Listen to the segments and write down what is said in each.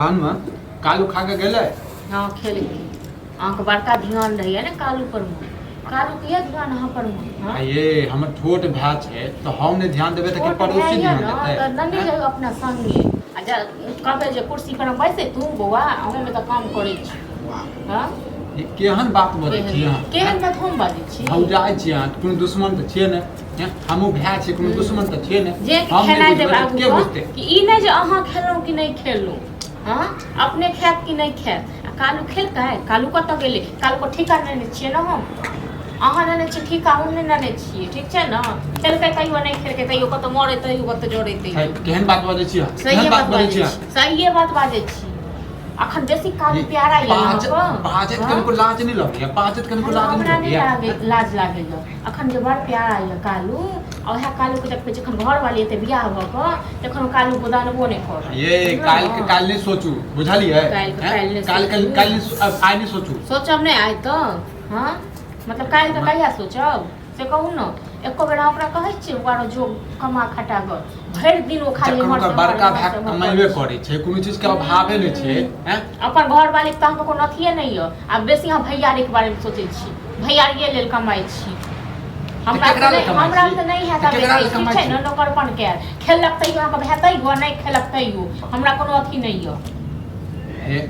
कालू खा के गेले। हाँ खेल के बड़का ध्यान रही ना कालू पर कालू के ध्यान यहाँ पर ये हमर छोट भाई छे तो हम ने ध्यान देबे त के पड़ोसी ध्यान देते त नन्ही जाय अपना संगे आ कहबे जे कुर्सी पर बैसे तू बौआ हमें में त काम करे छी। हां केहन बात बोले छी हां केहन बात हम बाजै छी हम जाय छी कोनो दुश्मन त छे ने हमहु भाई छी कोनो दुश्मन त छे ने जे खेलाइ देब आगू के कि ई नै जे अहाँ खेलौ कि नै खेलौ। हाँ अपने खेत कि नहीं खेत कालू खेलता है कालू कत गेले कालू को ठिका नहीं छिए ना हम अहाँ नहीं छी ठिका हम नहीं छिए ठीक है ना खेलते कहियो नहीं खेलके कहियो कत मरे तइयो कत जड़ेते केहन बात बाजै छी सही बात बाजै छी सही बात बाजै छी अखन बेसी कालू प्यारा ये बाजत कनको लाज नहीं लगे बाजत कनको लाज नहीं लगे लाज लागे अखन जे बड़ प्यारा ये कालू और है कालू के देखबे जखन घर वाली एते बियाह भ क तखन कालू गोदानबो नहीं कर ये काल नहीं सोचू बुझलिए काल आइ नहीं सोचू सोचब नहीं आइ त हां मतलब काल त कहिया सोचब से कहू न एको बेरा ओकरा कहै छी ओकरा जो कमा खटा ग भरि दिन ओ खाली हमर बड़का भाग कमाइबे करै छै कोनो चीज के अभावे नहीं छै हैं अपन घर वाली त हमको कोनो अथिए नहीं है आ बेसी हम भैयारी के बारे में सोचै छी भैयारिए लेल कमाई छी हमरा त नहीं है त ठीक है न नौकरपन के खेलक तइयो अहाँ के भेतै गो नहीं खेलक तइयो हमरा कोनो अथी नहीं है।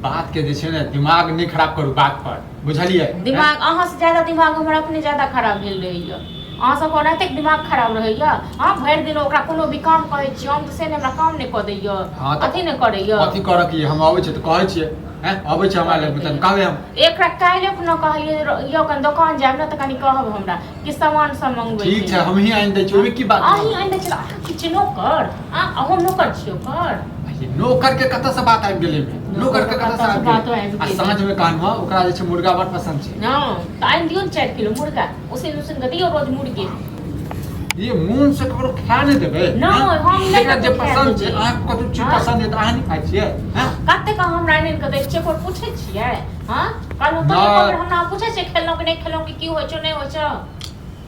बात के जे छै ने दिमाग नहीं खराब करू बात पर बुझलिए दिमाग अहाँ से ज्यादा दिमाग हमरा अपने ज्यादा खराब भेल रहैया अहाँ सब ओनाते दिमाग खराब रहैया। हां भरि दिन ओकरा कोनो भी काम कहै छी हम त से ने हमरा काम नहीं क दैया अथी नहीं करैया अथी कर के हम आबै छै त कहै छियै हैं आबै छै हमरा लग मतलब कहबै हम एकरा काल्हि न कहलिए यो कन दुकान जाब न त कनी कहब हमरा कि सामान सब मंगबै ठीक छै हम ही आइन दै छी ओमे की बात अहीं आइन दै छी किछ नौकर आ हम नौकर छियो कर नौकर के कत से बात आबि गेलै नौकर के कत से आबि गेलै आ साँझ में कानवा ओकरा जे छै मुर्गा बड़ पसंद छै हां त आइन दियौ 4 किलो मुर्गा उसे नुसन के दियौ रोज मुर्गे ये मून से ककरो खा नहीं देबे न हम नहीं जे पसंद छै अहाँ कतौ चीज पसंद है त अहाँ नहीं खाइ छियै हैं कते का हमरा आइन के दै छियै पर पूछै छियै। हां कालू तो हमरा पूछै छै खेलनो कि नहीं खेलनो कि की होय छै नहीं होय छै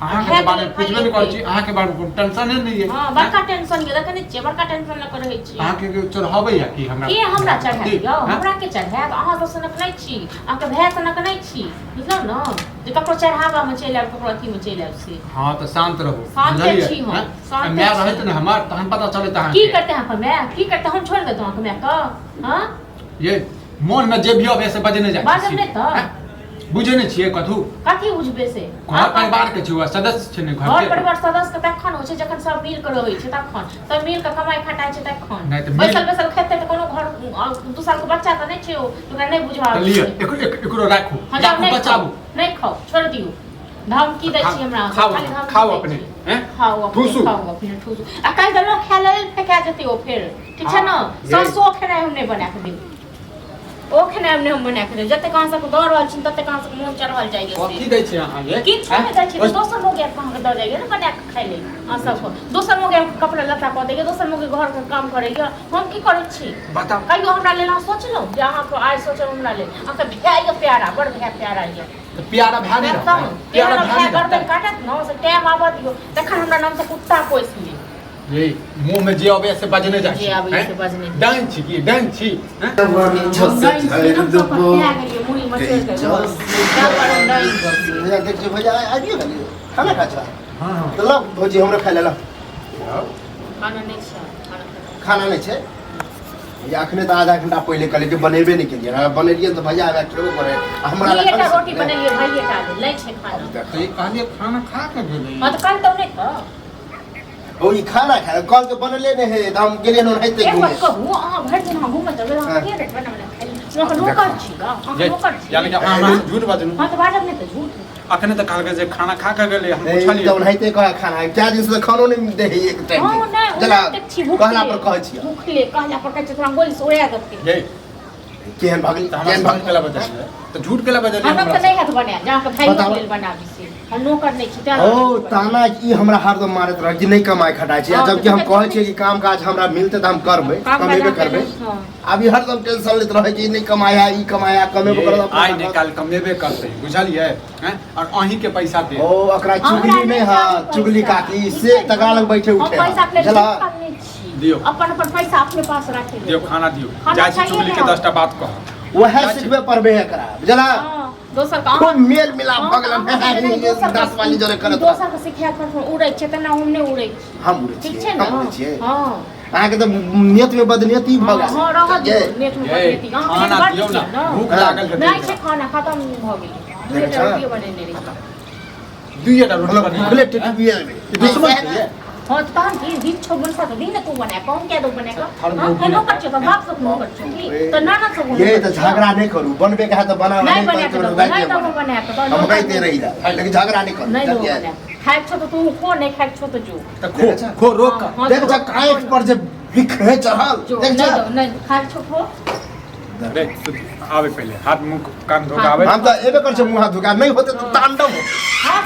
अहाँ के बारे में कुछ नहीं कहै छी अहाँ के बारे में टेंशन नहीं है। हां बड़का टेंशन के देखै छियै बड़का टेंशन ल कर रहै छी अहाँ के चढ़ाबै या कि हमरा के हमरा चढ़ाइयो हमरा के चढ़ायब अहाँ तो सनक नहीं छी अहाँ के भय सनक नहीं छी बुझलौ न जे ककरो चढ़ावा में चलि आब ककरो अथी में चलि आब से हां तो शांत रहू शांत छी हम शांत मैं रहत न हमर तहन पता चलत अहाँ की करते हैं मैं की करते हम छोड़ देतो अहाँ के मैं का हां ये मन में जे भी आवे से बजने जाय बाजब नहीं त बुझे नहीं छिए कथु कथी बुझबे से घर परिवार के छुआ सदस्य छै ने घर परिवार सदस्य के तखन होय छै जखन सब मिल के रहै छै तखन सब मिल के कमाई खटाई छै तखन बैसल खेते त कोनो घर 2 साल के बच्चा त नहीं छै ओकरा नहीं बुझाबे लियो एकरो राखू बचाबू नहीं खाओ छोड़ दियो धमकी दै छी हमरा खाली खाओ अपने हैं खाओ अपने ठूसू आ काई दलो खेले फेंका जेते ओ फिर ठीक छै न ससो खेनाई हम नहीं बना के देब ओ खेनाई हम नहीं बना के देब जते कहां से दौड़ रहल छी तते कहां से मन चढ़ल जाइए की दै छी अहाँ ये की छोड़ दै छी दोसर लोग के कहां के द जाइए न बना के खाइ ले आ सब दोसर लोग के कपड़ा लत्ता क देइए दोसर लोग के घर के काम करैया हम की करै छी बताओ कहियो हमरा लेना सोचलो जे अहाँ को आइ सोचो हमरा ले अहाँ के भाई प्यारा बड़ भाई प्यारा ये तो प्यारा भाई नहीं रहता प्यारा भाई गर्दन काटत न से टाइम आबा दियो तखन हमरा नाम से कुत्ता पोस ली ये मुंह में जे आवे से बजने जाय जे आवे से बजने डांग छी की डांग छी हैं मुड़ी मचल के क्या करन डांग या देख जे भैया आइए गली खाना खा छ हां तो लो भौजी हमरा खाइ लेला खाना नहीं छै खाना नहीं छै या अखने तो आधा घंटा पहले कहले जे बनेबे नहीं केलिए ना बनेलिए तो भैया आबे खेबो करे हमरा ला रोटी बनेलिए भैया का ले छै खाना तो ये कहलिए खाना खा के गेलै हां तो कल तो नहीं था ओ ई खाना खा कल तो बनले नहीं है तो हम गेलिए न हैते घूमे एक कहू अहाँ भर दिन हम घूमत रहे के रेट बना खाइ लोग नौकर छी गा नौकर छी यानी कि अहाँ झूठ बाजनु हां तो बाजब नहीं तो झूठ अखने तो कहल जे खाना खा के गेलै हम पूछलिए तो हैते कह खाना क्या दिन से खानो नहीं दे है एक टाइम चला कहला पर कह छी भूखले कहला पर कह तोरा गोली से उड़ा देते ये केहन भाग केला बजा तो झूठ केला बजा हम तो नहीं हाथ बना जहां के भाई लेल बनाबी से हम नौकर नहीं छी ओ ताना ई हमरा हरदम मारत रह कि नहीं कमाई खटाई छी जबकि हम कहै छी कि काम काज हमरा मिलते त हम करबै कमेबे करबै अभी हरदम टेंशन लेत रहे कि नहीं कमाया ई कमाया कमेबे करब आई निकाल कमेबे करते बुझलिए हैं और अही के पैसा दे ओ अकरा चुगली नहीं हां चुगली काकी से तकरा लग बैठे उठे हम पैसा ले चला दियो अपन पैसा अपने पास रखे दियो खाना दियो खाना जाय छी चाहिए चुगली के ना। 10टा बात कह वह सिखबे पड़बे एकरा बुझला हाँ, दोसर का खूब मेल मिलाप भऽ गेल 10 वाली जोरे करत दोसर के सिखा कर उड़ै छै त ना हम नै उड़ै छी हम उड़े ठीक छियै छै ना हम उड़े छियै हां अहाँ के तो नियत में बदनियति भऽ गेल हां रह दियौ नेट में ये, बदनियति हां खाना बात दियौ छै ना, ना भूख लागल है, नहीं दियौ छै खाना खत्म भऽ गेल देखै दूटा छह? रोटी बनेने रही दुईटा रोटी मतलब बनी भूखले टिटिए दुश्मन छै हाँ तो कहाँ की दिन छो बन सा तो दिन तू बना कौन क्या दो बने का थाल हाँ में हेलो बच्चों का बाप सब नो बच्चों की तो ना ना सब ये तो झगड़ा नहीं करू बनबे के है तो बना नहीं बने तो नहीं तो बने तो हम कहते रही जा लेकिन झगड़ा नहीं करू नहीं दो बने खाए छो तो तू खो नहीं खाए छो तो जो त खो खो रोक का हाँ, देख जो। जा काहे पर जे लिखे चढ़ल जो देख नहीं जा दो नहीं खाए छो खो रे आवे पहले हाथ मुंह कान धो के आवे हम तो एबे कर छे मुंह हाथ धुका नहीं होते तो तांडव हाँ